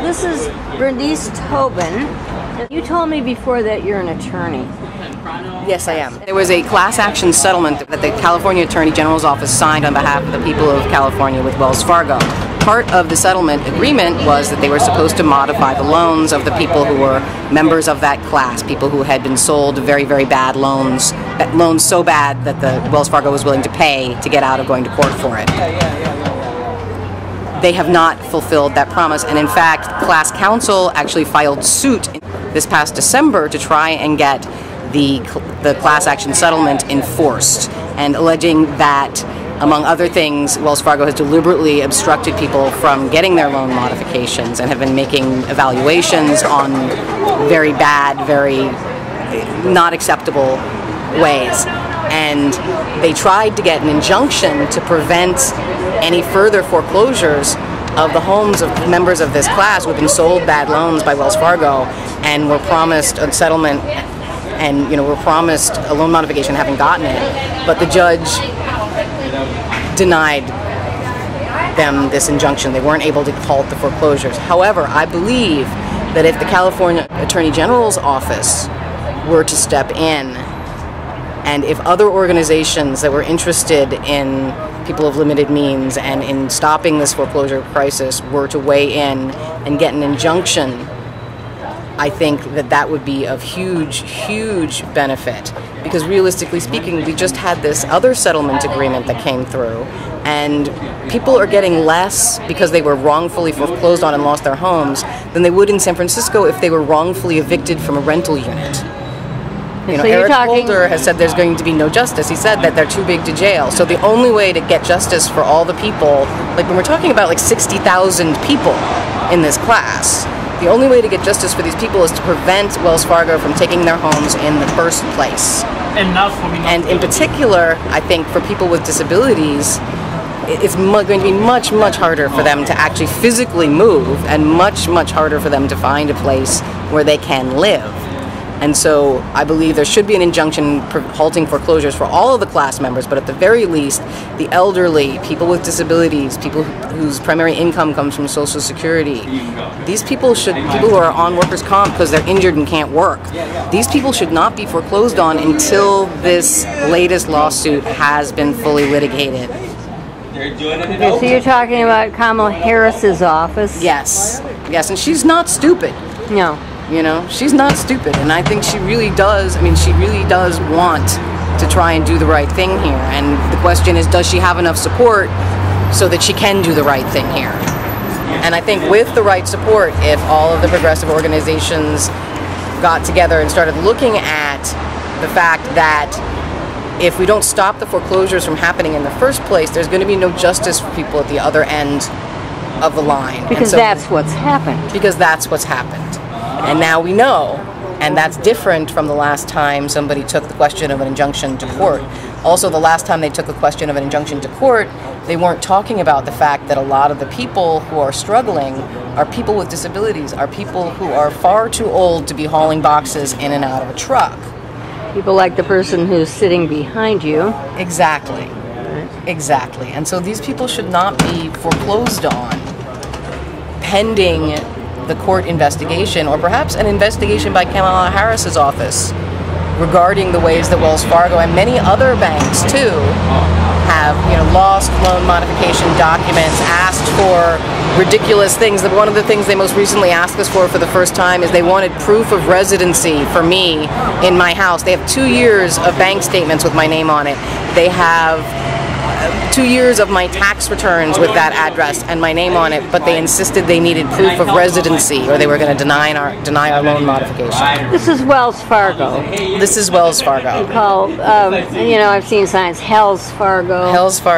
this is Bernice Tobin. You told me before that you're an attorney. Yes, I am. There was a class action settlement that the California Attorney General's office signed on behalf of the people of California with Wells Fargo. Part of the settlement agreement was that they were supposed to modify the loans of the people who were members of that class, people who had been sold very, very bad loans, loans so bad that the Wells Fargo was willing to pay to get out of going to court for it. They have not fulfilled that promise, and in fact, class counsel actually filed suit this past December to try and get the class action settlement enforced, and alleging that, among other things, Wells Fargo has deliberately obstructed people from getting their loan modifications and have been making evaluations on very bad, very not acceptable ways. And they tried to get an injunction to prevent any further foreclosures of the homes of members of this class who have been sold bad loans by Wells Fargo and were promised a settlement and were promised a loan modification, haven't gotten it. But the judge denied them this injunction. They weren't able to halt the foreclosures. However, I believe that if the California Attorney General's office were to step in, and if other organizations that were interested in people of limited means and in stopping this foreclosure crisis were to weigh in and get an injunction, I think that that would be of huge, huge benefit. Because realistically speaking, we just had this other settlement agreement that came through, and people are getting less because they were wrongfully foreclosed on and lost their homes than they would in San Francisco if they were wrongfully evicted from a rental unit. So Eric Holder has said there's going to be no justice. He said that they're too big to jail. So the only way to get justice for all the people, like when we're talking about like 60,000 people in this class, the only way to get justice for these people is to prevent Wells Fargo from taking their homes in the first place. And in particular, I think for people with disabilities, it's going to be much, much harder for them to actually physically move, and much, much harder for them to find a place where they can live. And so I believe there should be an injunction halting foreclosures for all of the class members, but at the very least, the elderly, people with disabilities, people whose primary income comes from Social Security, these people who are on workers' comp because they're injured and can't work, these people should not be foreclosed on until this latest lawsuit has been fully litigated. Okay, so you're talking about Kamala Harris's office? Yes, yes, and she's not stupid. No. She's not stupid, and I think she really does want to try and do the right thing here. And the question is, does she have enough support so that she can do the right thing here? And I think with the right support, if all of the progressive organizations got together and started looking at the fact that if we don't stop the foreclosures from happening in the first place, there's going to be no justice for people at the other end of the line. Because that's what's happened. Because that's what's happened. And now we know, and that's different from the last time somebody took the question of an injunction to court. Also, the last time they took a question of an injunction to court, they weren't talking about the fact that a lot of the people who are struggling are people with disabilities, are people who are far too old to be hauling boxes in and out of a truck. People like the person who's sitting behind you. Exactly. Exactly. And so these people should not be foreclosed on pending the court investigation, or perhaps an investigation by Kamala Harris's office regarding the ways that Wells Fargo and many other banks too have lost loan modification documents, asked for ridiculous things. One of the things they most recently asked us for the first time is they wanted proof of residency for me in my house. They have 2 years of bank statements with my name on it. They have 2 years of my tax returns with that address and my name on it, but they insisted they needed proof of residency or they were going to deny our loan modification. This is Wells Fargo. This is Wells Fargo. Called, I've seen signs, Hells Fargo. Hells Fargo.